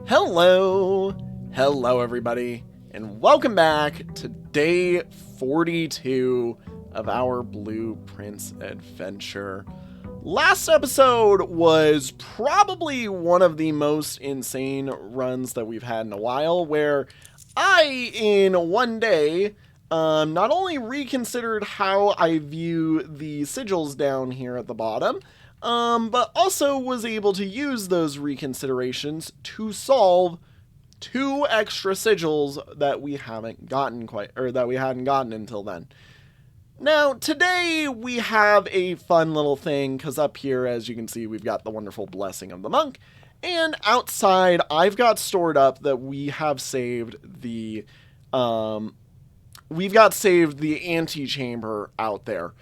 Hello everybody, and welcome back to day 42 of our Blueprints adventure. Last episode was probably one of the most insane runs that we've had in a while, where I, in one day, not only reconsidered how I view the sigils down here at the bottom, but also was able to use those reconsiderations to solve 2 extra sigils that we haven't gotten that we hadn't gotten until then. Now, today we have a fun little thing, because up here, as you can see, we've got the wonderful Blessing of the Monk, and outside, I've got stored up that we have saved the, antechamber out there.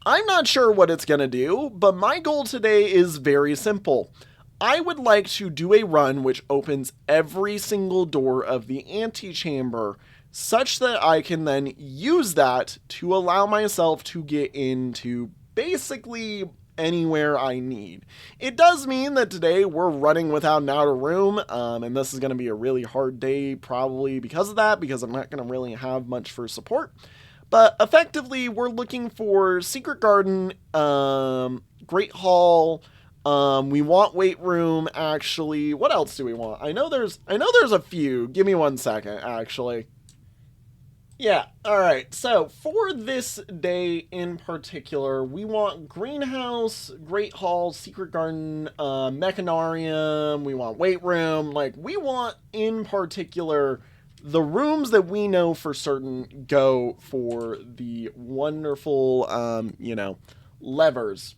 I'm not sure what it's going to do, but my goal today is very simple. I would like to do a run which opens every single door of the antechamber, such that I can then use that to allow myself to get into basically anywhere I need. It does mean that today we're running without an outer room, and this is going to be a really hard day probably because of that, because I'm not going to really have much for support. But effectively, we're looking for Secret Garden, Great Hall. We want Weight Room. Actually, what else do we want? I know there's a few. Give me 1 second. Actually, yeah. All right. So for this day in particular, we want Greenhouse, Great Hall, Secret Garden, Mechanarium. We want Weight Room. Like, we want in particular the rooms that we know for certain go for the wonderful, levers,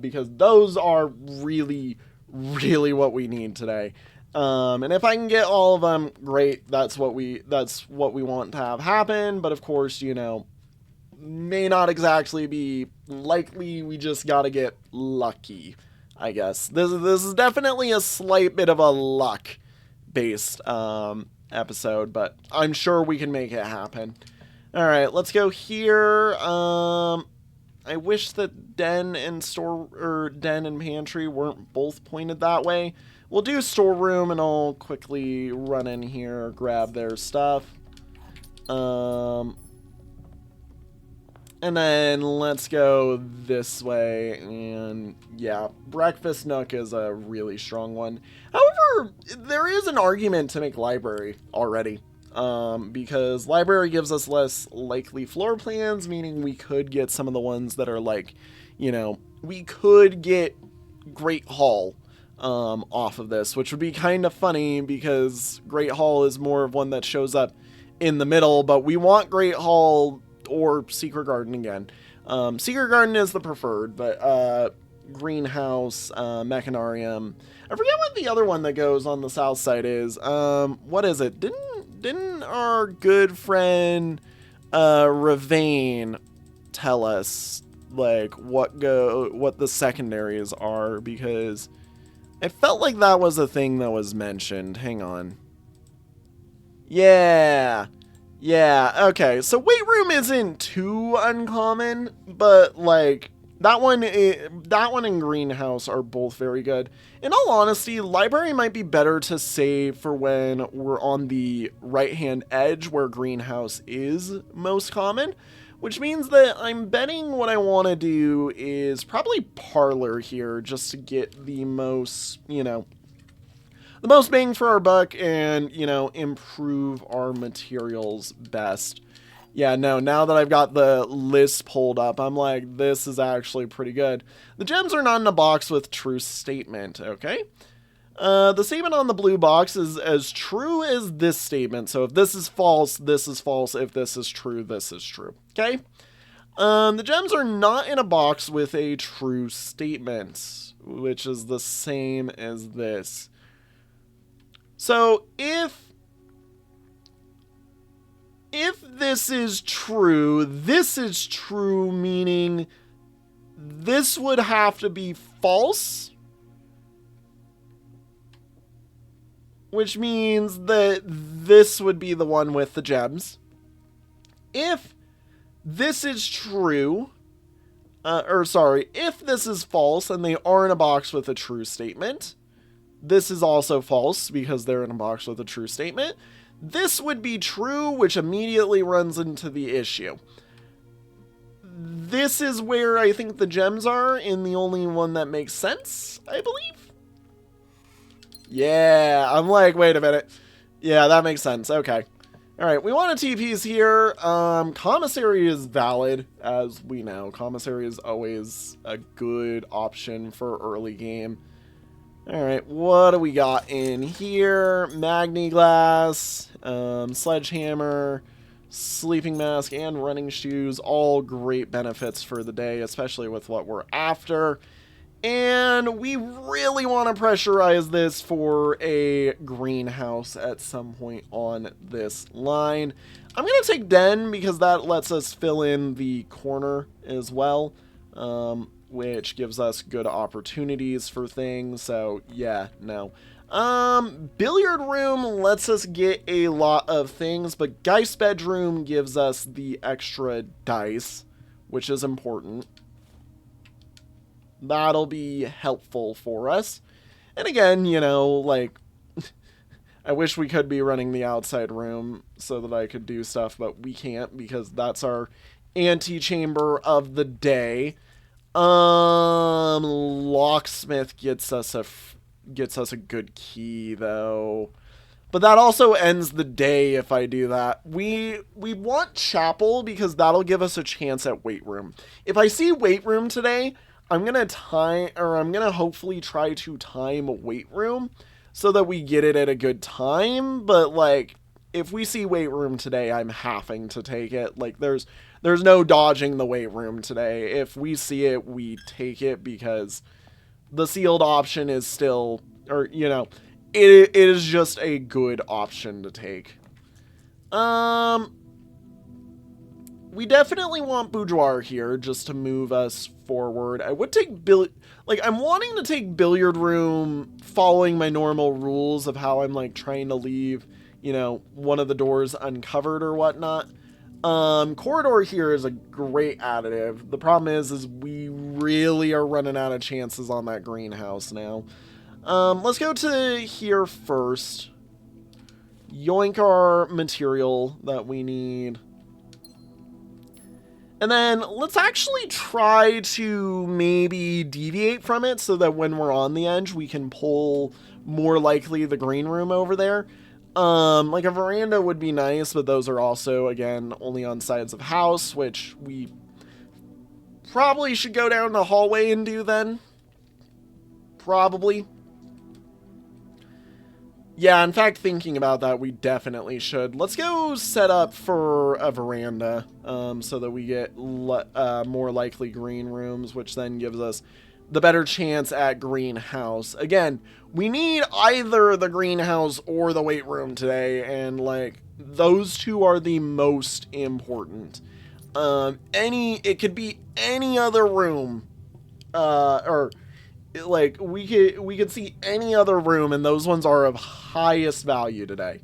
because those are really, really what we need today. And if I can get all of them, great. That's what we want to have happen. But of course, may not exactly be likely. We just got to get lucky, I guess. This is definitely a slight bit of a luck based, episode, but I'm sure we can make it happen. All right, let's go here. I wish that den and pantry weren't both pointed that way. We'll do storeroom, and I'll quickly run in here, grab their stuff. And then let's go this way, and yeah, Breakfast Nook is a really strong one. However, there is an argument to make library already, because library gives us less likely floor plans, meaning we could get some of the ones that are like, we could get Great Hall off of this, which would be kind of funny because Great Hall is more of one that shows up in the middle, but we want Great Hall or Secret Garden again. Secret Garden is the preferred, but Greenhouse, Mechanarium. I forget what the other one that goes on the south side is. What is it? Didn't our good friend Ravane tell us like what the secondaries are? Because it felt like that was a thing that was mentioned. Hang on. Yeah, okay, so Weight Room isn't too uncommon, but, like, that one and Greenhouse are both very good. In all honesty, Library might be better to save for when we're on the right-hand edge where Greenhouse is most common, which means that I'm betting what I want to do is probably Parlor here, just to get the most, the most bang for our buck and, improve our materials best. Yeah, no, now that I've got the list pulled up, I'm like, this is actually pretty good. The gems are not in a box with true statement, okay? The statement on the blue box is as true as this statement. So if this is false, this is false. If this is true, this is true, okay? The gems are not in a box with a true statement, which is the same as this. So if this is true, meaning this would have to be false, which means that this would be the one with the gems. If this is true, if this is false and they are in a box with a true statement, This is also false because they're in a box with a true statement. This would be true, which immediately runs into the issue. This is where I think the gems are, and the only one that makes sense, I believe. Yeah, I'm like, wait a minute. Yeah, that makes sense. Okay. All right, we want a TPs here. Commissary is valid, as we know. Commissary is always a good option for early game. All right, what do we got in here? Magneglass, sledgehammer, sleeping mask, and running shoes. All great benefits for the day, especially with what we're after. And we really want to pressurize this for a greenhouse at some point on this line. I'm going to take Den because that lets us fill in the corner as well, which gives us good opportunities for things. So yeah, no. Billiard room lets us get a lot of things, but Geist bedroom gives us the extra dice, which is important. That'll be helpful for us. And again, you know, like, I wish we could be running the outside room so that I could do stuff, but we can't because that's our antechamber of the day. Locksmith gets us a good key though. But that also ends the day if I do that. We want chapel because that'll give us a chance at weight room. If I see weight room today, I'm going to hopefully try to time weight room so that we get it at a good time. But, like, if we see weight room today, I'm having to take it. Like, there's no dodging the weight room today. If we see it, we take it because the sealed option is still, or, you know, it is just a good option to take. We definitely want boudoir here just to move us forward. I would take I'm wanting to take billiard room following my normal rules of how I'm like trying to leave, you know, one of the doors uncovered or whatnot. Corridor here is a great additive. The problem is we really are running out of chances on that greenhouse now. Let's go to here first. Yoink our material that we need. And then let's actually try to maybe deviate from it so that when we're on the edge, we can pull more likely the green room over there. Like a veranda would be nice, but those are also, again, only on sides of house, which we probably should go down the hallway and do then. Probably. Yeah, in fact, thinking about that, we definitely should. Let's go set up for a veranda so that we get more likely green rooms, which then gives us the better chance at greenhouse. Again, we need either the greenhouse or the weight room today, and, like, those two are the most important. It could be any other room, or... like, we could see any other room, and those ones are of highest value today.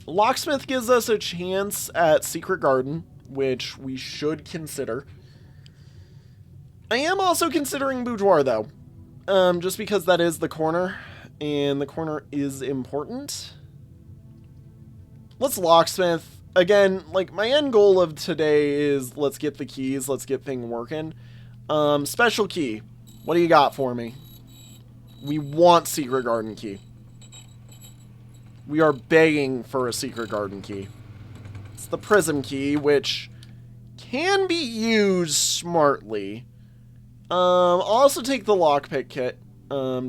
Locksmith gives us a chance at Secret Garden, which we should consider. I am also considering boudoir, though, just because that is the corner, and the corner is important. Let's Locksmith. Again, like, my end goal of today is let's get the keys, let's get things working. Special key. What do you got for me? We want Secret Garden key. We are begging for a Secret Garden key. It's the Prism key, which can be used smartly. I'll also take the lockpick kit,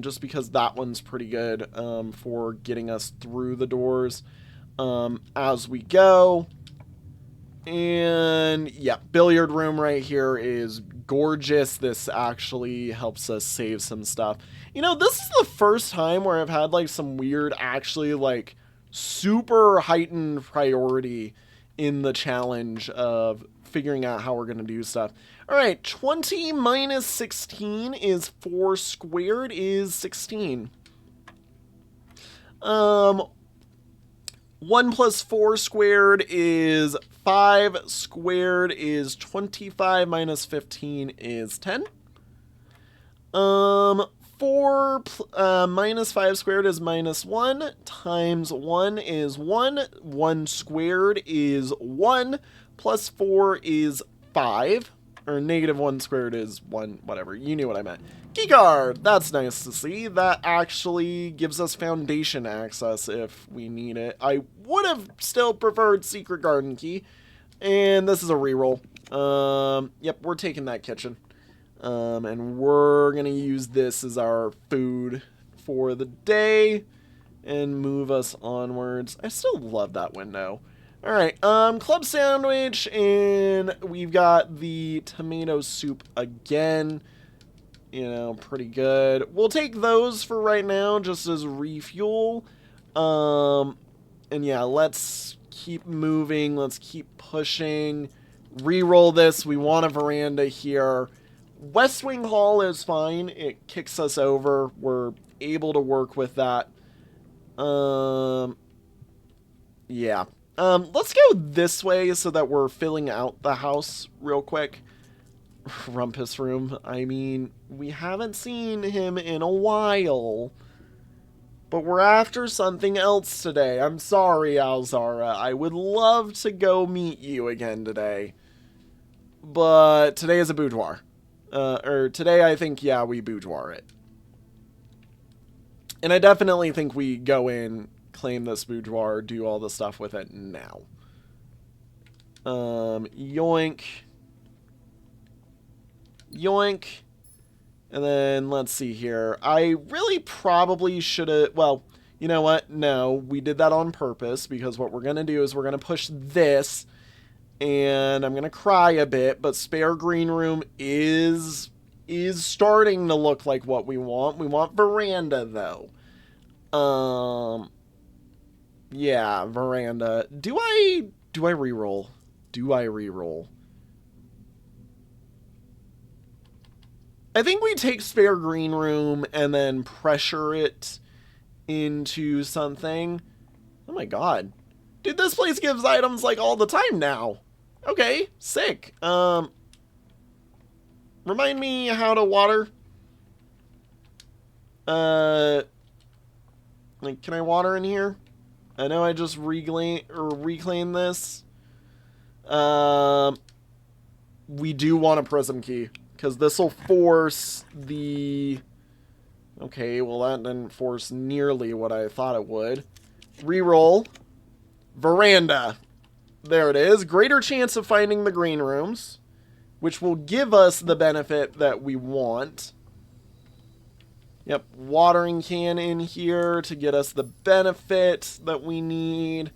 just because that one's pretty good, for getting us through the doors, as we go. And yeah, billiard room right here is gorgeous. This actually helps us save some stuff. You know, this is the first time where I've had like some weird, actually like super heightened priority in the challenge of figuring out how we're going to do stuff. All right, 20 minus 16 is 4 squared is 16. 1 plus 4 squared is 5 squared is 25 minus 15 is 10. 4 minus 5 squared is minus 1, times 1 is 1, 1 squared is 1, plus 4 is 5, or negative 1 squared is 1, whatever, you knew what I meant. Keycard! That's nice to see. That actually gives us foundation access if we need it. I would have still preferred secret garden key, and this is a reroll. Yep, we're taking that kitchen. And we're going to use this as our food for the day and move us onwards. I still love that window. All right, club sandwich, and we've got the tomato soup again. You know, pretty good. We'll take those for right now just as refuel. And yeah, let's keep moving. Let's keep pushing. Reroll this. We want a veranda here. West Wing Hall is fine. It kicks us over. We're able to work with that. Yeah. Let's go this way so that we're filling out the house real quick. Rumpus Room. I mean, we haven't seen him in a while. But we're after something else today. I'm sorry, Alzara. I would love to go meet you again today. But today is a boudoir. Or today I think, yeah, we boudoir it. And I definitely think we go in, claim this boudoir, do all the stuff with it now. Yoink. Yoink. And then, let's see here. I really probably should have... Well, you know what? No, we did that on purpose, because what we're going to do is we're going to push this, and I'm going to cry a bit, but spare green room is starting to look like what we want. We want veranda, though. Yeah, veranda. Do I reroll? Do I reroll? I think we take spare green room and then pressure it into something. Oh my god. Dude, this place gives items like all the time now. Okay, sick. Remind me how to water. Like, can I water in here? I know I just reclaim this. We do want a prism key, because this will force the... Okay, well that didn't force nearly what I thought it would. Reroll. Veranda. There it is. Greater chance of finding the green rooms, which will give us the benefit that we want. Yep, watering can in here to get us the benefit that we need.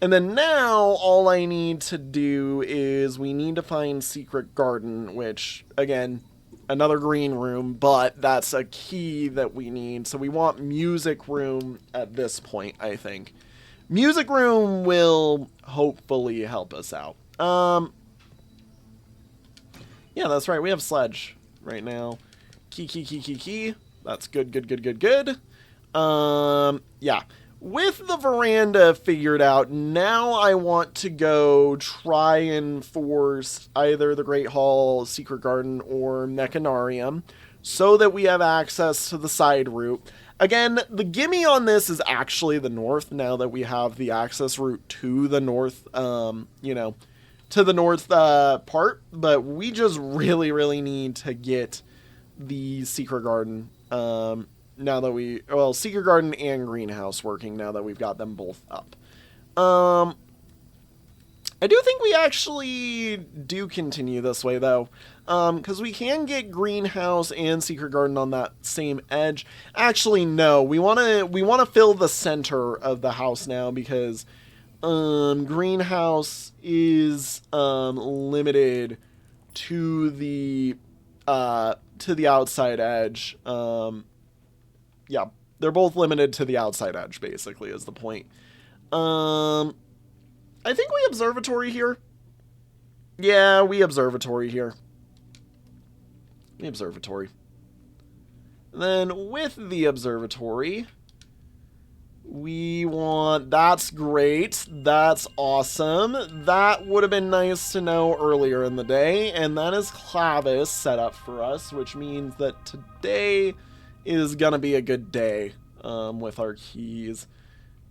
And then now, all I need to do is we need to find Secret Garden, which, again, another green room, but that's a key that we need. So we want Music Room at this point, I think. Music Room will hopefully help us out. Yeah, that's right. We have Sledge right now. Key. That's good. Yeah. With the veranda figured out, now I want to go try and force either the Great Hall, Secret Garden, or Mechanarium so that we have access to the side route. Again, the gimme on this is actually the north, now that we have the access route to the north, you know, to the north part, but we just really need to get the Secret Garden, now that we, well, Secret Garden and Greenhouse working now that we've got them both up. I do think we actually do continue this way, though, because we can get Greenhouse and Secret Garden on that same edge. Actually, no, we want to fill the center of the house now, because Greenhouse is limited to the outside edge. Yeah, they're both limited to the outside edge, basically, is the point. I think we observatory here. Yeah, we observatory here. The observatory. Then with the observatory, we want... That's great. That's awesome. That would have been nice to know earlier in the day. And that is Clavis set up for us, which means that today is gonna be a good day with our keys.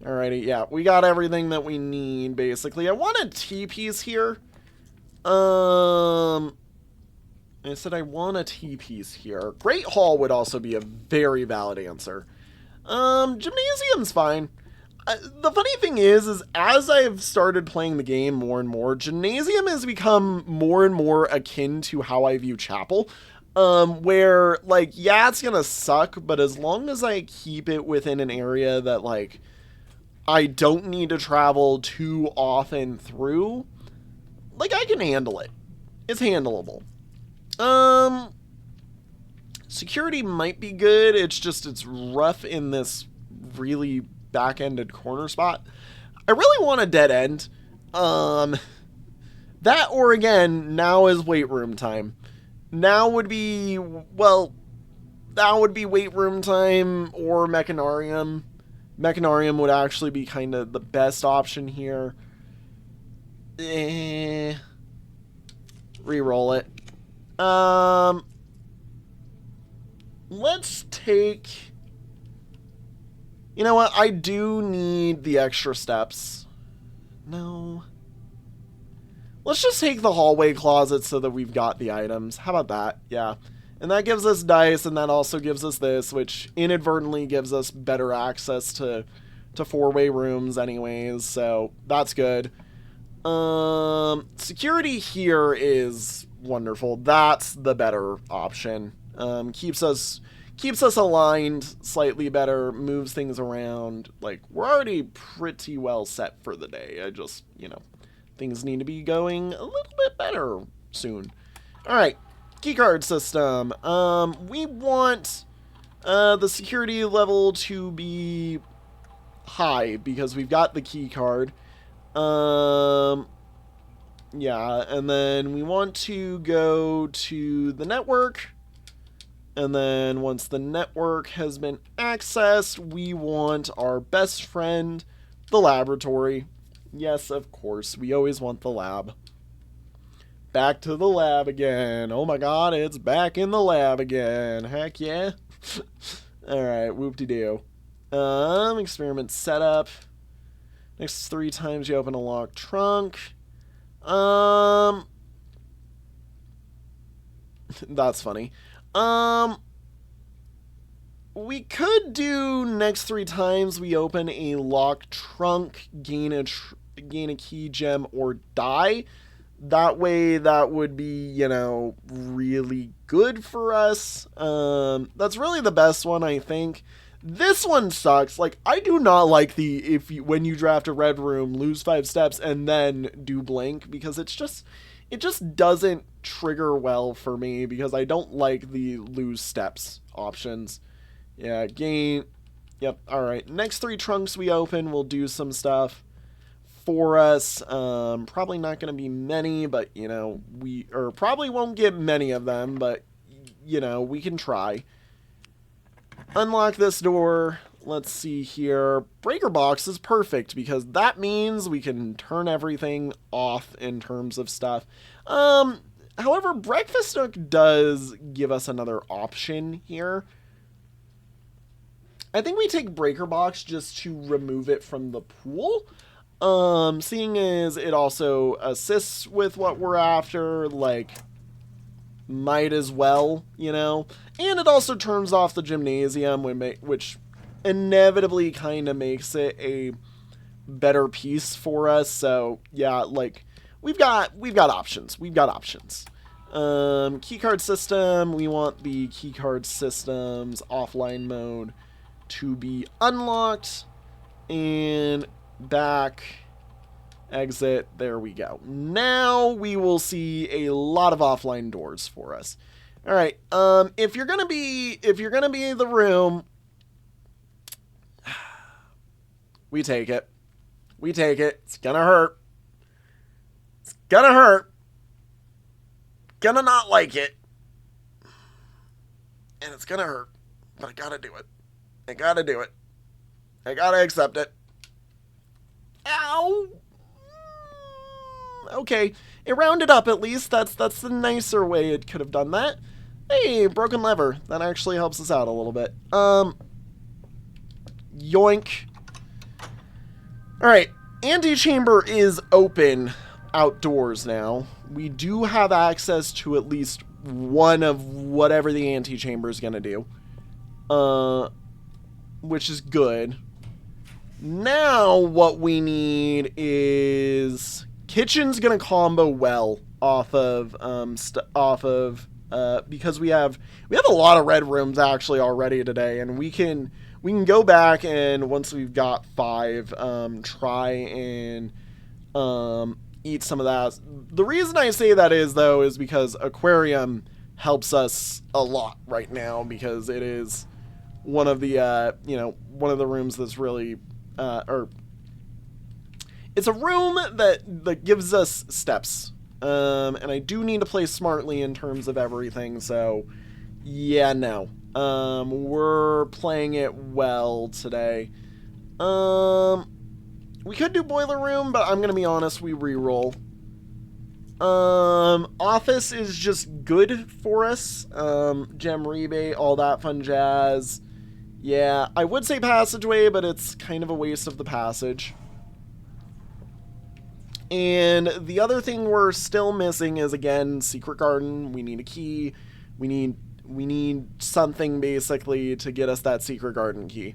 Alrighty, yeah, we got everything that we need, basically. I want a T-piece here. I said I want a T-piece here. Great Hall would also be a very valid answer. Gymnasium's fine. The funny thing is as I've started playing the game more and more, Gymnasium has become more and more akin to how I view Chapel. Where, like, yeah, it's gonna suck, but as long as I keep it within an area that, like, I don't need to travel too often through, like, I can handle it. It's handleable. Security might be good. It's rough in this really back-ended corner spot. I really want a dead end. That or again, now is weight room time. Now would be, well, that would be weight room time or Mechanarium. Mechanarium would actually be kind of the best option here. Reroll it. Let's take... You know what? I do need the extra steps. No. Let's just take the hallway closet so that we've got the items. How about that? Yeah. And that gives us dice, and that also gives us this, which inadvertently gives us better access to four-way rooms anyways, so that's good. Security here is wonderful. That's the better option. Keeps us aligned slightly better, moves things around. Like, we're already pretty well set for the day. I just, things need to be going a little bit better soon. All right, keycard system. We want the security level to be high because we've got the key card. Yeah, and then we want to go to the network. And then once the network has been accessed, we want our best friend, the laboratory. Yes, of course, we always want the lab. Back to the lab again. Oh my god, it's back in the lab again. Heck yeah. Alright, whoop-de-doo. Experiment setup. Next 3 times you open a locked trunk. That's funny. We could do next 3 times we open a locked trunk, gain a key gem, or die. That way, that would be, really good for us. That's really the best one, I think. This one sucks. Like, I do not like when you draft a red room, lose 5 steps, and then do blank, because it just doesn't trigger well for me, because I don't like the lose steps options. Yeah, gain. Yep, alright. Next 3 trunks we open, we'll do some stuff for us. Probably not going to be many, but, we probably won't get many of them, but, we can try. Unlock this door. Let's see here. Breaker box is perfect because that means we can turn everything off in terms of stuff. However, Breakfast Nook does give us another option here. I think we take Breaker box just to remove it from the pool. Seeing as it also assists with what we're after, like, might as well, And it also turns off the gymnasium, which inevitably kind of makes it a better piece for us. So, yeah, like, we've got options. We've got options. Keycard system, we want the keycard system's offline mode to be unlocked. And back... exit, there we go. Now we will see a lot of offline doors for us. All right, if you're gonna be the room, we take it. We take it. It's gonna hurt. It's gonna hurt. Gonna not like it. And it's gonna hurt. But I gotta do it. I gotta do it. I gotta accept it. Ow! Okay, it rounded up at least. That's the nicer way it could have done that. Hey, broken lever. That actually helps us out a little bit. Yoink. Alright, antechamber is open outdoors now. We do have access to at least one of whatever the antechamber is going to do. Which is good. Now what we need is... Kitchen's going to combo well off of... because we have a lot of red rooms actually already today, and we can go back and once we've got 5, try and eat some of that. The reason I say that is because aquarium helps us a lot right now, because it is one of the one of the rooms that's really it's a room that gives us steps. And I do need to play smartly in terms of everything, so yeah, no. We're playing it well today. We could do boiler room, but I'm gonna be honest, we reroll. Office is just good for us. Gem rebate, all that fun jazz. Yeah, I would say passageway, but it's kind of a waste of the passage. And the other thing we're still missing is, again, secret garden. We need a key. We need something basically to get us that secret garden key.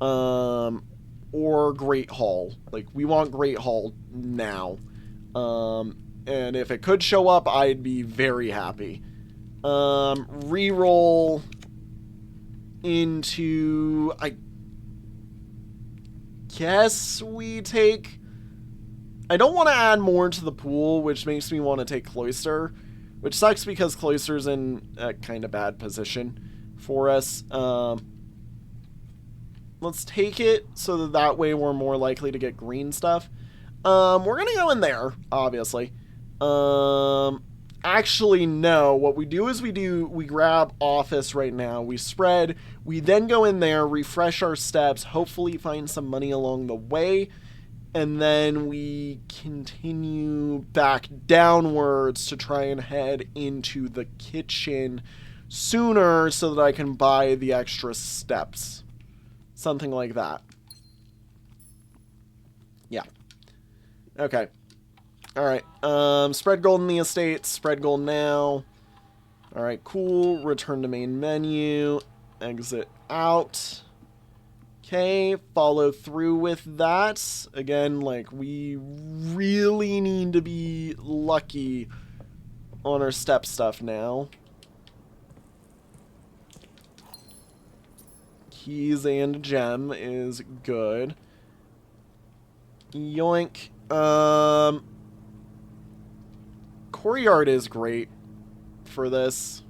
Or Great Hall. Like, we want Great Hall now. And if it could show up, I'd be very happy. Reroll into... I guess we take... I don't want to add more to the pool, which makes me want to take Cloister, which sucks because Cloister's in a kind of bad position for us. Let's take it so that way we're more likely to get green stuff. We're going to go in there, obviously. Actually, no. What we do is we grab office right now. We spread. We then go in there, refresh our steps, hopefully find some money along the way. And then we continue back downwards to try and head into the kitchen sooner so that I can buy the extra steps. Something like that. Yeah. Okay. Alright. Spread gold in the estate. Spread gold now. Alright, cool. Return to main menu. Exit out. Okay, follow through with that. Again, like, we really need to be lucky on our step stuff now. Keys and gem is good. Yoink. Courtyard is great for this.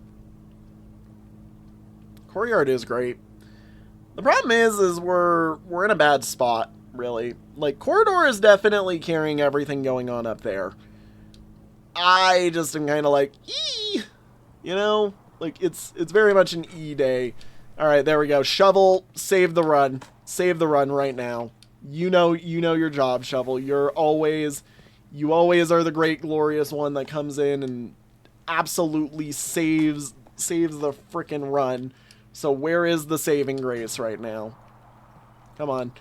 Courtyard is great. The problem is we're in a bad spot, really. Like, corridor is definitely carrying everything going on up there. I just am kind of like, E! You know? Like, it's very much an E day. Alright, there we go. Shovel, save the run. Save the run right now. You know your job, Shovel. You always are the great, glorious one that comes in and absolutely saves the frickin' run. So where is the saving grace right now? Come on.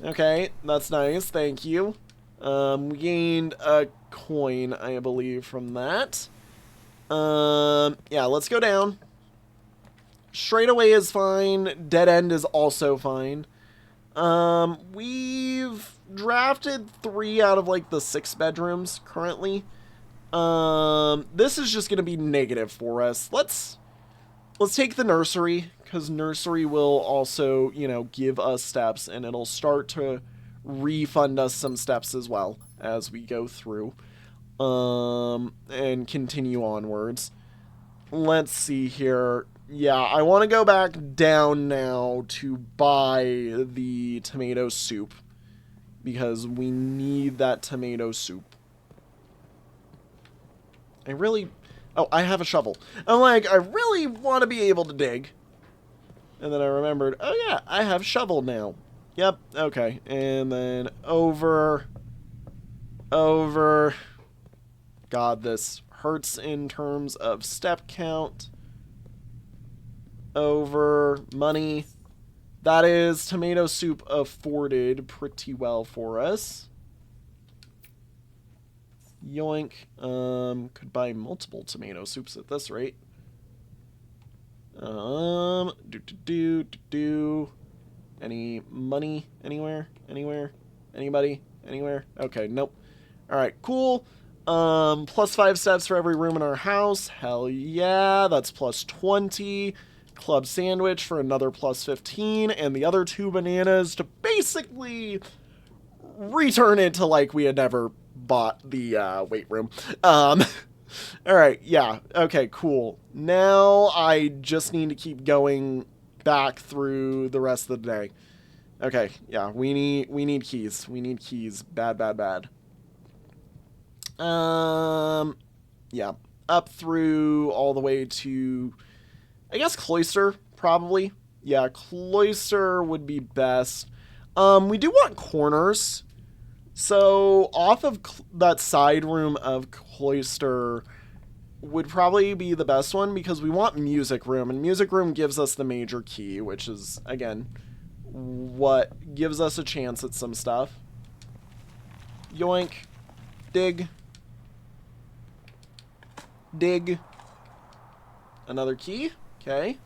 Okay, that's nice. Thank you. We gained a coin, I believe, from that. Yeah, let's go down. Straight away is fine. Dead end is also fine. We've drafted 3 out of, like, the 6 bedrooms currently. This is just going to be negative for us. Let's take the nursery, because nursery will also, you know, give us steps, and it'll start to refund us some steps as well as we go through, and continue onwards. Let's see here. Yeah, I want to go back down now to buy the tomato soup, because we need that tomato soup. Oh, I have a shovel. I'm like, I really want to be able to dig. And then I remembered, oh yeah, I have shovel now. Yep, okay. And then over. God, this hurts in terms of step count. Over money. That is tomato soup afforded pretty well for us. Yoink. Could buy multiple tomato soups at this rate. Any money anywhere? Anywhere? Anybody? Anywhere? Okay, nope. Alright, cool. Plus 5 steps for every room in our house. Hell yeah, that's plus 20. Club sandwich for another plus 15. And the other 2 bananas to basically return it to like we had never bought the weight room. Alright, yeah. Okay, cool. Now I just need to keep going back through the rest of the day. Okay, yeah, we need keys. We need keys. Bad, bad, bad. Yeah. Up through all the way to, I guess, Cloister, probably. Yeah, Cloister would be best. We do want corners. So off of that side room of Cloister would probably be the best one because we want music room, and music room gives us the major key, which is, again, what gives us a chance at some stuff. Yoink. Dig. Dig. Another key. Okay.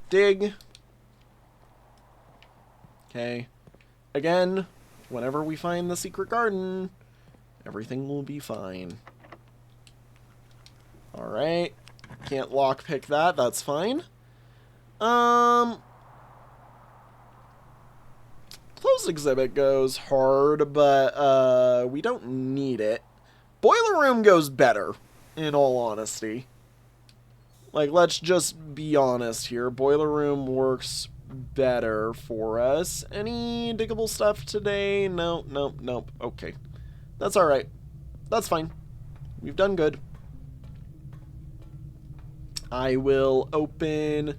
Dig. Okay. Again, whenever we find the secret garden, everything will be fine. Alright. Can't lockpick that. That's fine. Closed exhibit goes hard, but we don't need it. Boiler room goes better, in all honesty. Like, let's just be honest here. Boiler room works better for us. Any diggable stuff today? No, nope, nope. Okay. That's alright. That's fine. We've done good. I will open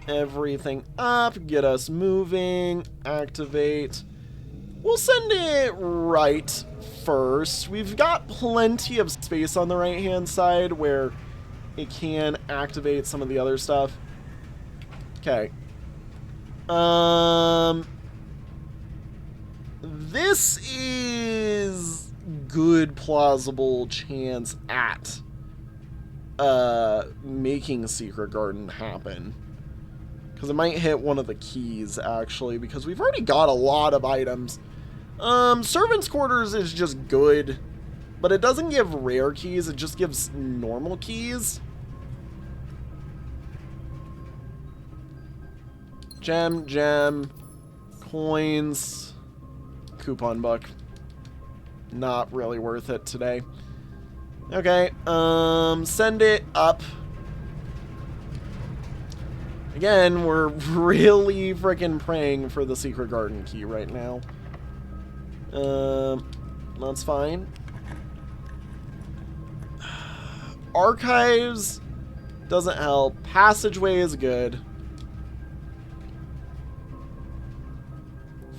everything up, get us moving, activate. We'll send it right first. We've got plenty of space on the right-hand side where it can activate some of the other stuff. Okay. This is good plausible chance at making Secret Garden happen. Because it might hit one of the keys, actually, because we've already got a lot of items. Servants' Quarters is just good, but it doesn't give rare keys, it just gives normal keys. Gem, coins, coupon book. Not really worth it today. Okay, send it up. Again, we're really freaking praying for the Secret Garden key right now. That's fine. Archives doesn't help. Passageway is good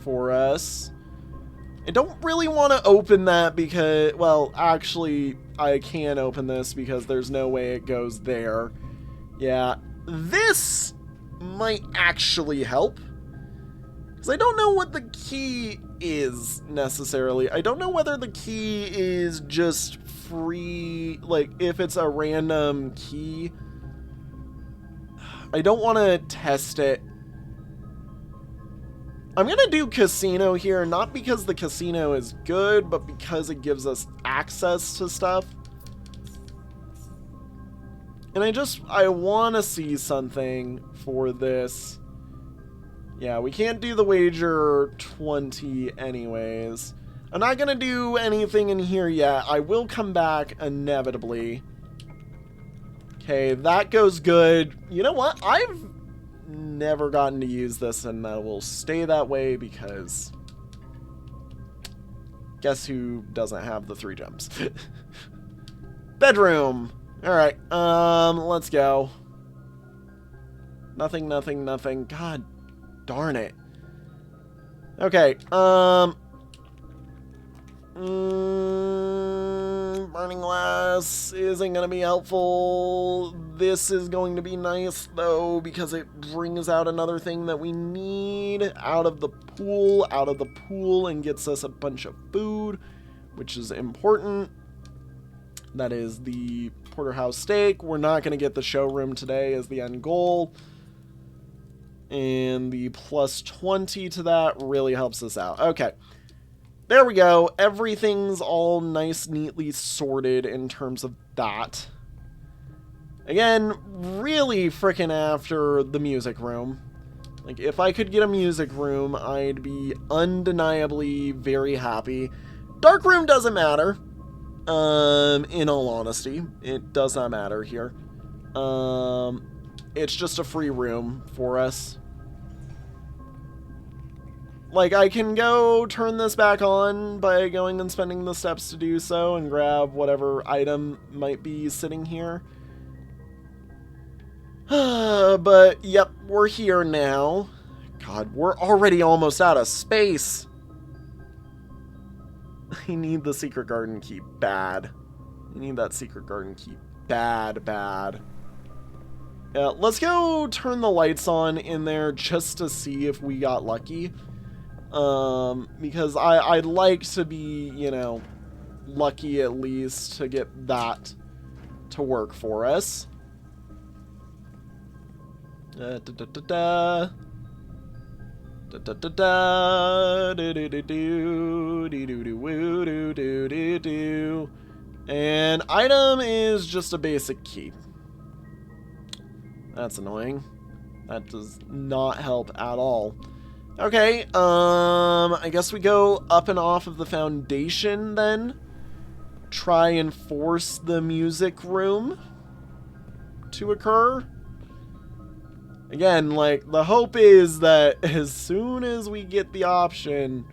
for us. I don't really want to open that because, well, actually, I can open this because there's no way it goes there. Yeah, this might actually help. Because I don't know what the key is, necessarily. I don't know whether the key is just free, like, if it's a random key. I don't want to test it. I'm going to do casino here, not because the casino is good, but because it gives us access to stuff. And I want to see something for this. Yeah, we can't do the wager 20 anyways. I'm not going to do anything in here yet. I will come back inevitably. Okay, that goes good. You know what? I've never gotten to use this, and that will stay that way because guess who doesn't have the 3 gems? Bedroom. All right. Let's go. Nothing, nothing, nothing. God darn it. Okay. Burning glass isn't going to be helpful. This is going to be nice, though, because it brings out another thing that we need out of the pool, and gets us a bunch of food, which is important. That is the porterhouse steak. We're not going to get the showroom today as the end goal. And the plus 20 to that really helps us out. Okay. There we go. Everything's all nice, neatly sorted in terms of that. Again, really freaking after the music room. Like, if I could get a music room, I'd be undeniably very happy. Dark room doesn't matter. In all honesty, it does not matter here. It's just a free room for us. Like, I can go turn this back on by going and spending the steps to do so and grab whatever item might be sitting here. But, yep, we're here now. God, we're already almost out of space. I need the secret garden key bad. I need that secret garden key bad. Yeah, let's go turn the lights on in there just to see if we got lucky. Because I'd like to be, you know, lucky at least to get that to work for us. And item is just a basic key. That's annoying. That does not help at all. Okay, I guess we go up and off of the foundation then. Try and force the music room to occur. Again, like, the hope is that as soon as we get the option,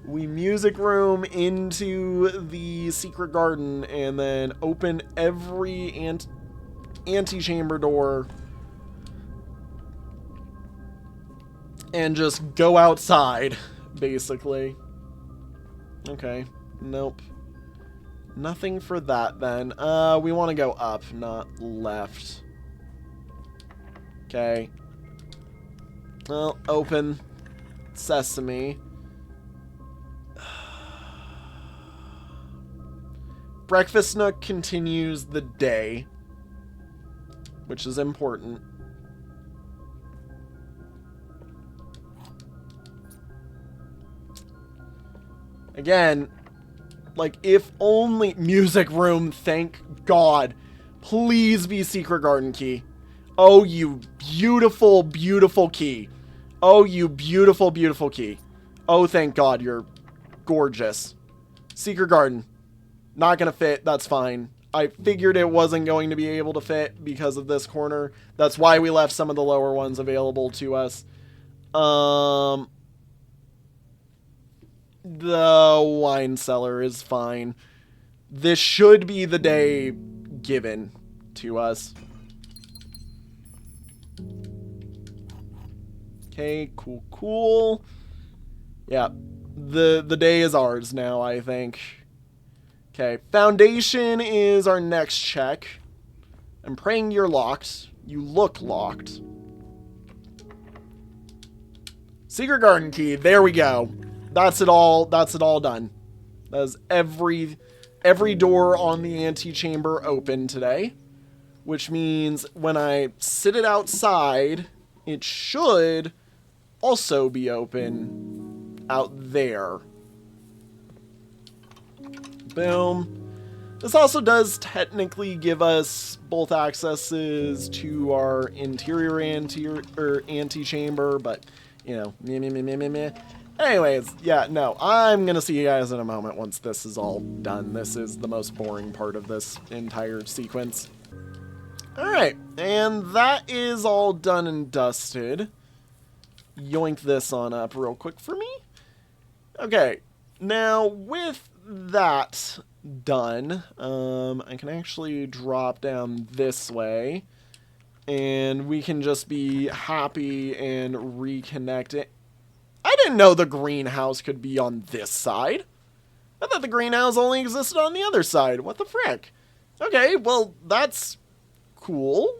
we music room into the secret garden and then open every antechamber door and just go outside, basically. Okay, nope. Nothing for that then. We want to go up, not left. Okay. Well, open. Sesame. Breakfast Nook continues the day, which is important. Again, like, if only music room, thank God. Please be secret garden key. Oh, you beautiful, beautiful key. Oh, you beautiful, beautiful key. Oh, thank God, you're gorgeous. Secret garden. Not gonna fit, that's fine. I figured it wasn't going to be able to fit because of this corner. That's why we left some of the lower ones available to us. The wine cellar is fine. This should be the day given to us. Okay, cool. Yeah, the day is ours now, I think. Okay, foundation is our next check. I'm praying you're locked. You look locked. Secret garden key, there we go. That's it all done. That's every door on the antechamber open today. Which means when I sit it outside, it should also be open out there. Boom. This also does technically give us both accesses to our interior antechamber, but, you know, meh. Anyways, yeah, no, I'm gonna see you guys in a moment once this is all done. This is the most boring part of this entire sequence. Alright, and that is all done and dusted. Yoink this on up real quick for me. Okay, now with that done, I can actually drop down this way, and we can just be happy and reconnect it. I didn't know the greenhouse could be on this side. I thought the greenhouse only existed on the other side. What the frick? Okay, well, that's cool.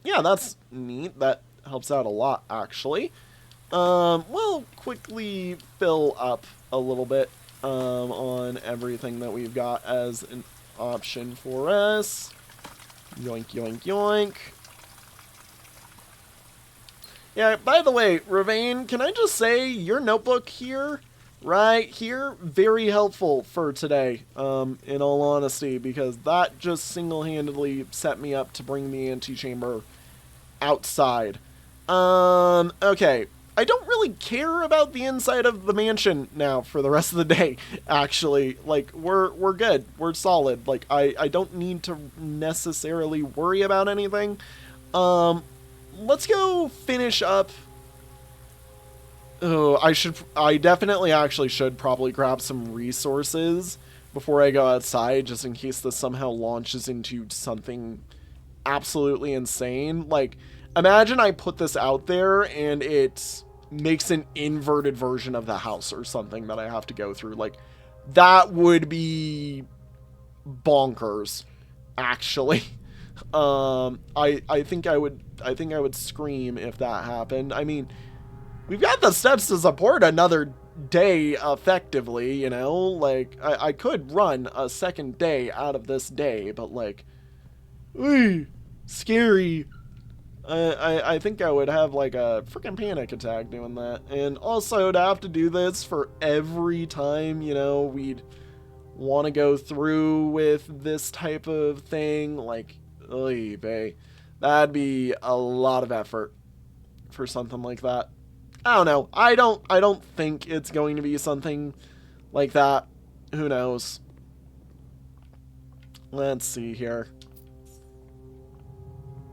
Yeah, that's neat. That helps out a lot, actually. We'll quickly fill up a little bit on everything that we've got as an option for us. Yoink, yoink, yoink. Yeah, by the way, Ravane, can I just say your notebook here, right here, very helpful for today, in all honesty, because that just single-handedly set me up to bring the antechamber outside. Okay. I don't really care about the inside of the mansion now for the rest of the day, actually. Like, we're good. We're solid. Like, I don't need to necessarily worry about anything. Let's go finish up. Oh, I definitely actually should probably grab some resources before I go outside, just in case this somehow launches into something absolutely insane. Like, imagine I put this out there and it makes an inverted version of the house or something that I have to go through. Like, that would be bonkers, actually. I think I would scream if that happened. I mean, we've got the steps to support another day effectively, you know? Like, I could run a second day out of this day, but like, scary. I think I would have like a freaking panic attack doing that. And also to have to do this for every time, you know, we'd want to go through with this type of thing, like, oy vey, that'd be a lot of effort for something like that. I don't know. I don't think it's going to be something like that. Who knows? Let's see here.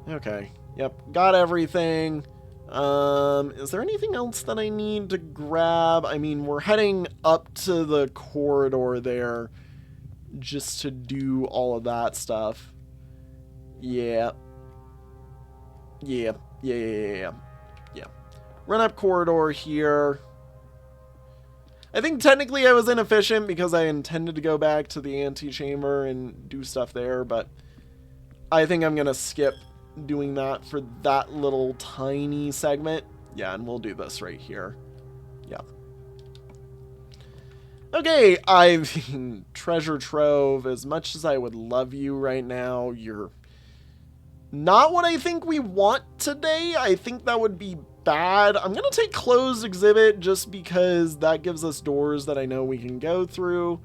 Okay. Yep, got everything. Is there anything else that I need to grab? I mean, we're heading up to the corridor there just to do all of that stuff. Yeah. Yeah. Yeah. Run up corridor here. I think technically I was inefficient because I intended to go back to the antechamber and do stuff there, but I think I'm going to skip doing that for that little tiny segment. Yeah, and we'll do this right here. Yeah. Okay, I mean, treasure trove, as much as I would love you right now, you're not what I think we want today. I think that would be bad. I'm going to take closed exhibit just because that gives us doors that I know we can go through.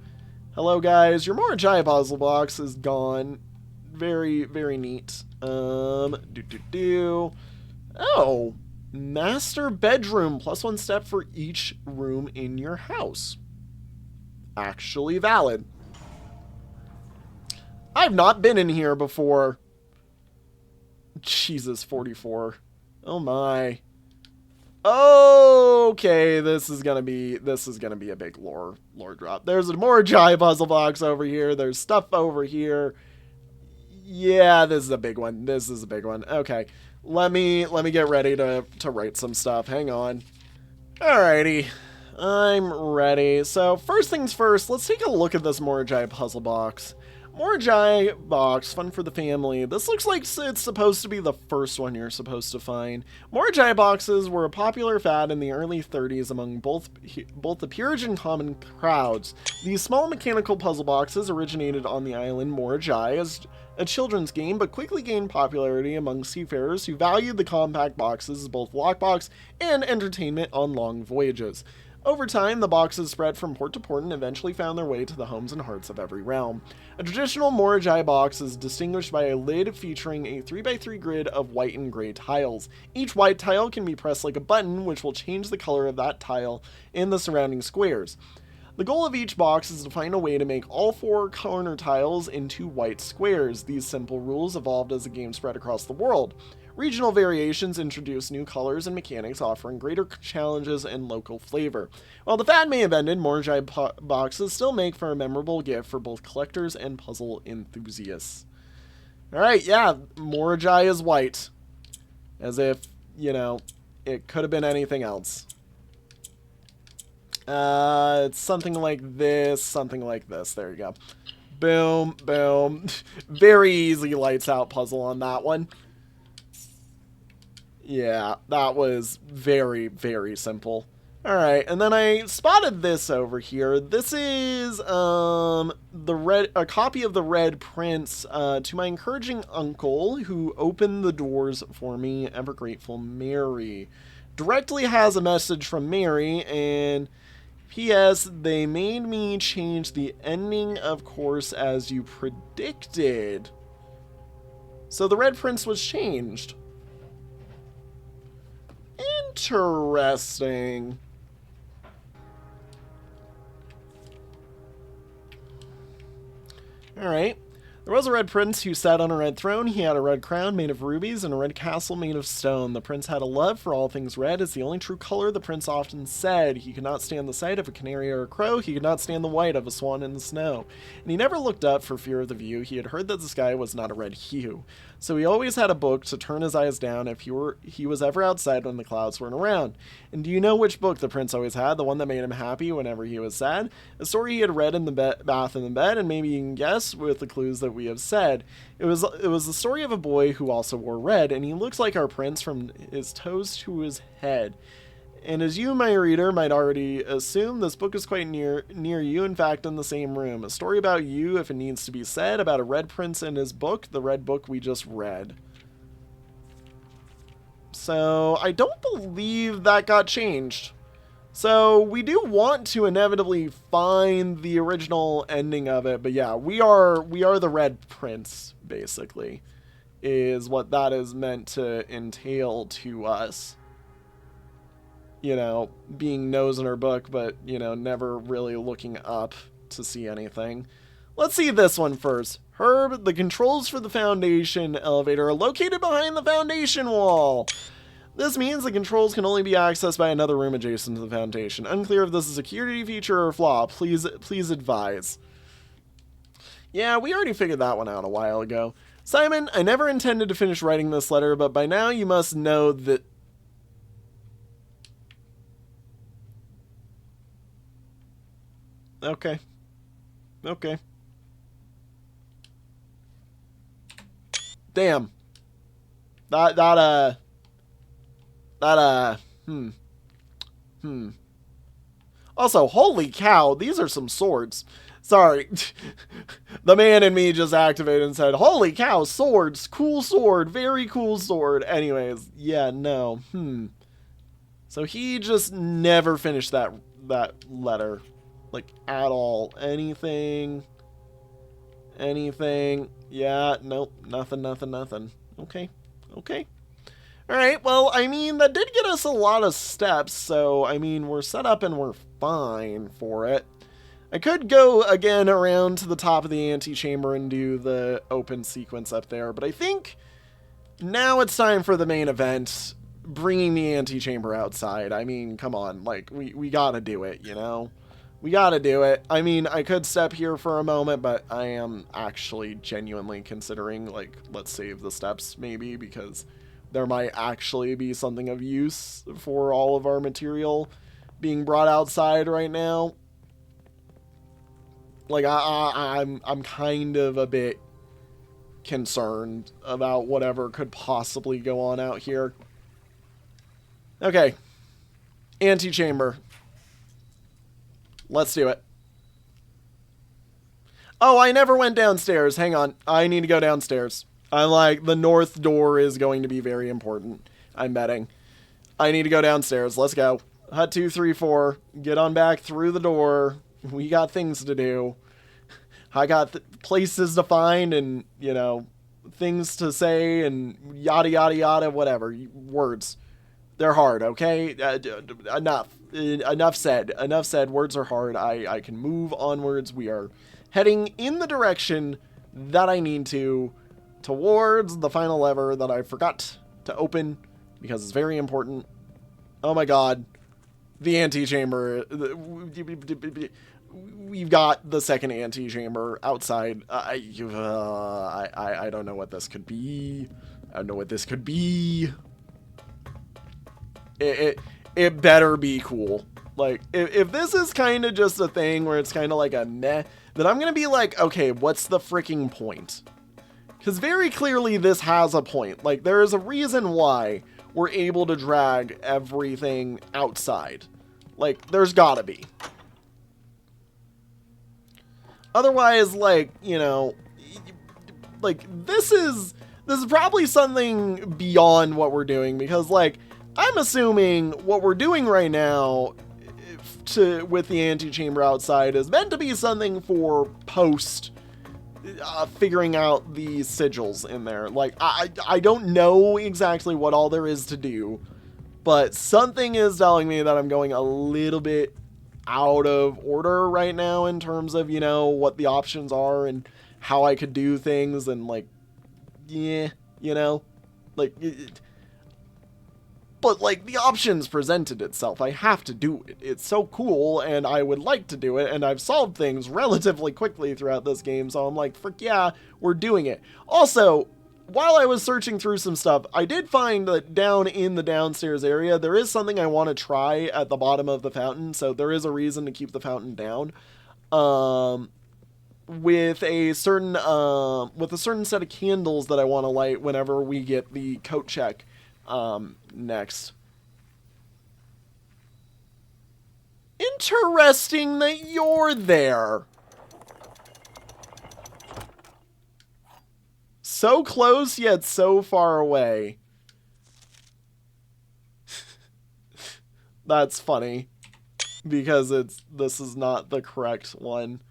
Hello, guys. Your Morajai puzzle box is gone. Very, very neat. Oh, master bedroom, +1 step for each room in your house. Actually valid. I've not been in here before. Jesus, 44. Oh my. Okay, this is gonna be a big lore drop. There's a Morajai puzzle box over here. There's stuff over here. Yeah, this is a big one. This is a big one. Okay, let me get ready to write some stuff. Hang on. Alrighty, I'm ready. So first things first, let's take a look at this Morajai puzzle box. Morajai box, fun for the family. This looks like it's supposed to be the first one you're supposed to find. Morajai boxes were a popular fad in the early 30s among both the peerage and common crowds. These small mechanical puzzle boxes originated on the island Morajai as a children's game, but quickly gained popularity among seafarers who valued the compact boxes as both lockbox and entertainment on long voyages. Over time, the boxes spread from port to port and eventually found their way to the homes and hearts of every realm. A traditional Morajai box is distinguished by a lid featuring a 3x3 grid of white and gray tiles. Each white tile can be pressed like a button, which will change the color of that tile in the surrounding squares. The goal of each box is to find a way to make all 4 corner tiles into white squares. These simple rules evolved as the game spread across the world. Regional variations introduce new colors and mechanics, offering greater challenges and local flavor. While the fad may have ended, Morajai boxes still make for a memorable gift for both collectors and puzzle enthusiasts. Alright, yeah, Morajai is white. As if, you know, it could have been anything else. It's something like this, something like this. There you go. Boom, boom. Very easy lights out puzzle on that one. Yeah, that was very, very simple. Alright, and then I spotted this over here. This is a copy of the Red Prince to my encouraging uncle who opened the doors for me, ever grateful Mary. Directly has a message from Mary, and P.S. They made me change the ending, of course, as you predicted. So the Red Prince was changed. Interesting. Alright. There was a red prince who sat on a red throne. He had a red crown made of rubies and a red castle made of stone. The prince had a love for all things red. It's the only true color, the prince often said. He could not stand the sight of a canary or a crow. He could not stand the white of a swan in the snow. And he never looked up for fear of the view. He had heard that the sky was not a red hue. So he always had a book to turn his eyes down if he was ever outside when the clouds weren't around. And do you know which book the prince always had? The one that made him happy whenever he was sad? A story he had read in the bath in the bed, and maybe you can guess with the clues that we have said. It was the story of a boy who also wore red, and he looks like our prince from his toes to his head. And as you, my reader, might already assume, this book is quite near you, in fact, in the same room. A story about you, if it needs to be said, about a red prince and his book, the red book we just read. So, I don't believe that got changed. So, we do want to inevitably find the original ending of it, but yeah, we are the Red Prince, basically, is what that is meant to entail to us. You know, being nose in her book, but, you know, never really looking up to see anything. Let's see this one first. Herb, the controls for the Foundation elevator are located behind the Foundation wall. This means the controls can only be accessed by another room adjacent to the Foundation. Unclear if this is a security feature or a flaw. Please advise. Yeah, we already figured that one out a while ago. Simon, I never intended to finish writing this letter, but by now you must know that... Okay. Okay. Damn. Also, holy cow, these are some swords. Sorry. The man in me just activated and said, holy cow, swords. Cool sword. Very cool sword. Anyways, yeah, no. So he just never finished that letter. Like, at all. Anything. Yeah, nope. Nothing. Okay. Alright, well, I mean, that did get us a lot of steps, so, I mean, we're set up and we're fine for it. I could go again around to the top of the antechamber and do the open sequence up there, but I think now it's time for the main event, bringing the antechamber outside. I mean, come on, like, we gotta do it, you know? We gotta do it. I mean, I could step here for a moment, but I am actually genuinely considering, like, let's save the steps, maybe, because there might actually be something of use for all of our material being brought outside right now. Like, I'm kind of a bit concerned about whatever could possibly go on out here. Okay. Antechamber. Let's do it. Oh, I never went downstairs. Hang on. I need to go downstairs. I'm like, the north door is going to be very important. I'm betting. I need to go downstairs. Let's go. Hut 2, 3, 4. Get on back through the door. We got things to do. I got places to find and, you know, things to say and yada, yada, yada, whatever. Words. They're hard, okay? Enough said. Words are hard. I can move onwards. We are heading in the direction that I need to, towards the final lever that I forgot to open because it's very important. Oh my god. The antechamber. We've got the second antechamber outside. I don't know what this could be. It better be cool. Like, if this is kind of just a thing where it's kind of like a meh, then I'm going to be like, okay, what's the freaking point? Because very clearly this has a point. Like, there is a reason why we're able to drag everything outside. Like, there's gotta be. Otherwise, like, you know, like, this is probably something beyond what we're doing, because, like, I'm assuming what we're doing right now with the antechamber outside is meant to be something for post figuring out the sigils in there. Like, I don't know exactly what all there is to do, but something is telling me that I'm going a little bit out of order right now in terms of, you know, what the options are and how I could do things, and, like, yeah, you know, like, but, like, the options presented itself. I have to do it. It's so cool, and I would like to do it, and I've solved things relatively quickly throughout this game, so I'm like, frick yeah, we're doing it. Also, while I was searching through some stuff, I did find that down in the downstairs area, there is something I want to try at the bottom of the fountain, so there is a reason to keep the fountain down. With a certain set of candles that I want to light whenever we get the coat check next. Interesting that you're there. So close yet so far away. That's funny, because this is not the correct one.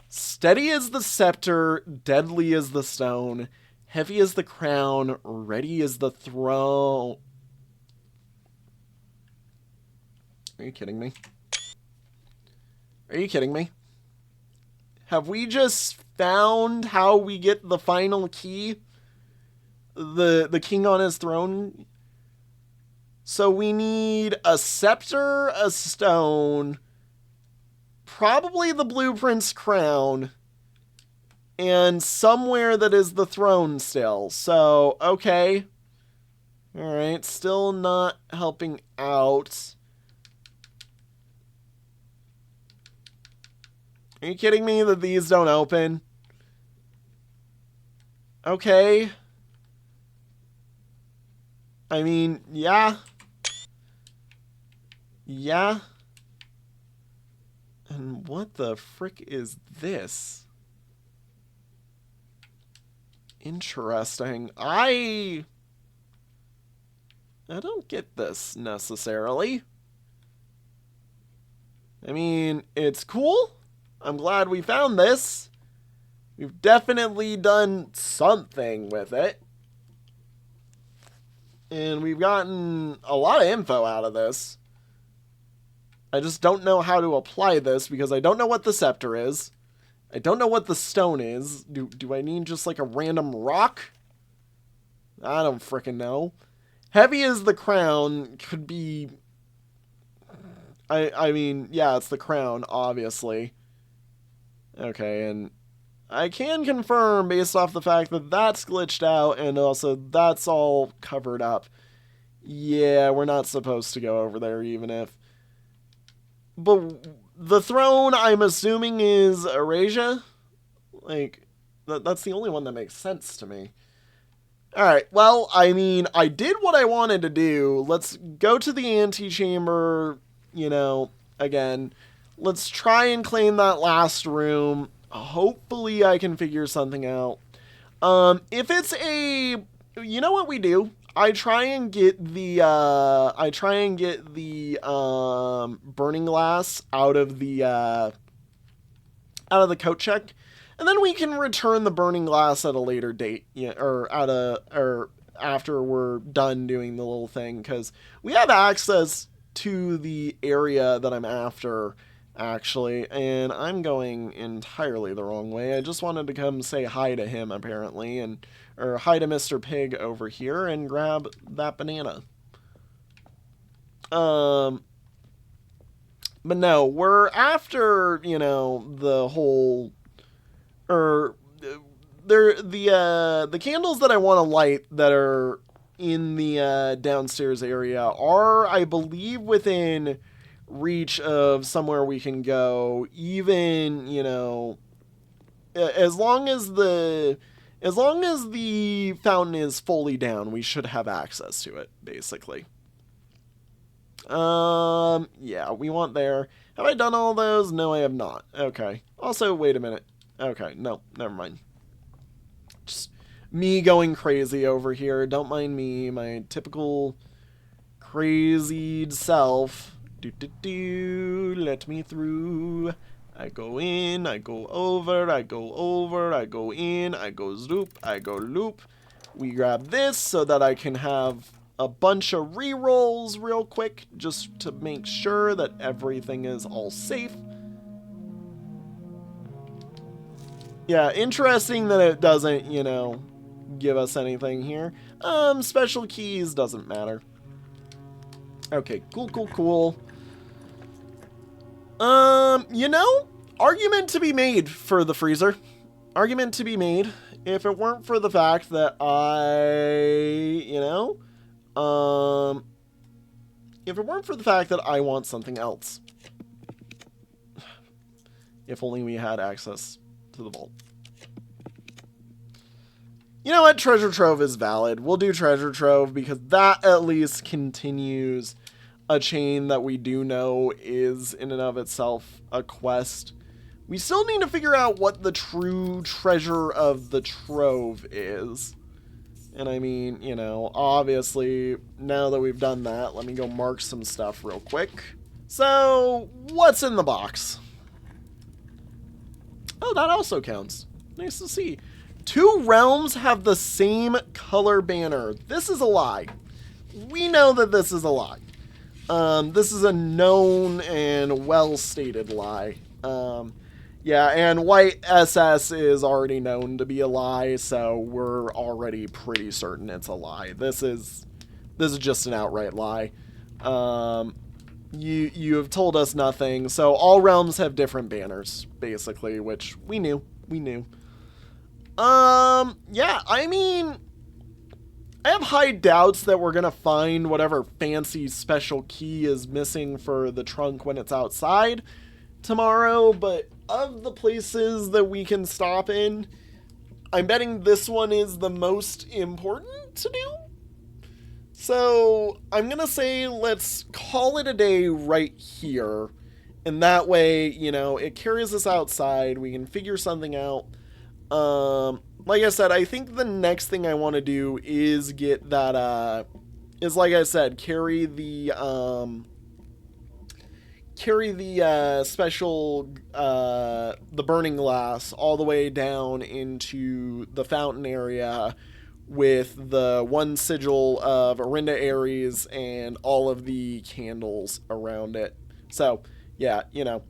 Steady as the scepter, deadly as the stone, heavy as the crown, ready as the throne. Are you kidding me? Are you kidding me? Have we just found how we get the final key? The king on his throne? So we need a scepter, a stone, probably the blueprint's crown, and somewhere that is the throne still. So, okay. Alright, still not helping out. Are you kidding me that these don't open? Okay. I mean, yeah. Yeah. And what the frick is this? Interesting. I don't get this necessarily. I mean, it's cool. I'm glad we found this. We've definitely done something with it. And we've gotten a lot of info out of this. I just don't know how to apply this because I don't know what the scepter is. I don't know what the stone is. Do I need just like a random rock? I don't frickin' know. Heavy as the crown could be... I mean, yeah, it's the crown, obviously. Okay, and I can confirm based off the fact that that's glitched out and also that's all covered up. Yeah, we're not supposed to go over there even if... But the throne, I'm assuming, is Eurasia? Like, that's the only one that makes sense to me. Alright, well, I mean, I did what I wanted to do. Let's go to the antechamber, you know, again. Let's try and claim that last room. Hopefully I can figure something out. If it's a... You know what we do? I try and get the burning glass out of the coat check, and then we can return the burning glass at a later date, or after we're done doing the little thing, because we have access to the area that I'm after, actually, and I'm going entirely the wrong way. I just wanted to come say hi to him, apparently, or hi to Mr. Pig over here and grab that banana. But no, we're after, you know, the whole, the candles that I want to light that are in the downstairs area are, I believe, within reach of somewhere we can go. Even, you know, as long as the fountain is fully down, we should have access to it, basically. Yeah, we want there. Have I done all those? No, I have not. Okay. Also, wait a minute. Okay, no, never mind. Just me going crazy over here. Don't mind me, my typical crazied self. Let me through. I go in, I go over, I go over, I go in, I go zoop, I go loop. We grab this so that I can have a bunch of rerolls real quick, just to make sure that everything is all safe. Yeah, interesting that it doesn't, you know, give us anything here. Special keys doesn't matter. Okay, cool. You know, argument to be made for the freezer. Argument to be made. If it weren't for the fact that if it weren't for the fact that I want something else. If only we had access to the vault. You know what? Treasure Trove is valid. We'll do Treasure Trove because that at least continues a chain that we do know is in and of itself a quest. We still need to figure out what the true treasure of the trove is. And I mean, you know, obviously, now that we've done that, let me go mark some stuff real quick. So, what's in the box? Oh, that also counts. Nice to see. 2 realms have the same color banner. This is a lie. We know that this is a lie. This is a known and well-stated lie. Yeah, and white SS is already known to be a lie, so we're already pretty certain it's a lie. This is just an outright lie. You have told us nothing, so all realms have different banners, basically, which we knew. Yeah, I mean, I have high doubts that we're gonna find whatever fancy special key is missing for the trunk when it's outside tomorrow, but of the places that we can stop in, I'm betting this one is the most important to do. So I'm gonna say let's call it a day right here, and that way, you know, it carries us outside. We can figure something out. Like I said, I think the next thing I want to do is get that, is like I said, carry the special, the burning glass all the way down into the fountain area with the 1 sigil of Arinda Ares and all of the candles around it. So, yeah, you know,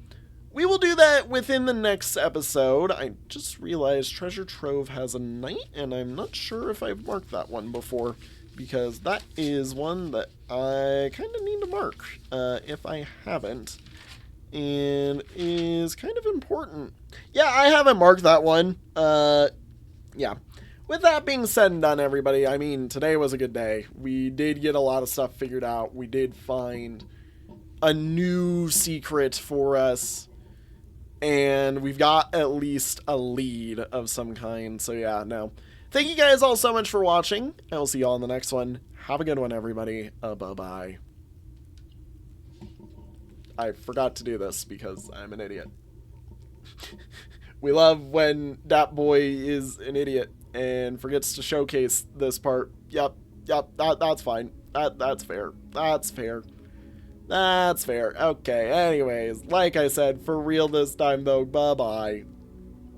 we will do that within the next episode. I just realized Treasure Trove has a night, and I'm not sure if I've marked that one before, because that is one that I kind of need to mark, if I haven't, and is kind of important. Yeah, I haven't marked that one. Yeah. With that being said and done, everybody, I mean, today was a good day. We did get a lot of stuff figured out. We did find a new secret for us, and we've got at least a lead of some kind. So yeah, no. Thank you guys all so much for watching. I will see you all in the next one. Have a good one, everybody. Bye-bye. I forgot to do this because I'm an idiot. We love when that boy is an idiot and forgets to showcase this part. Yep, that's fine. That's fair. That's fair. That's fair. Okay, anyways, like I said, for real this time though, bye-bye.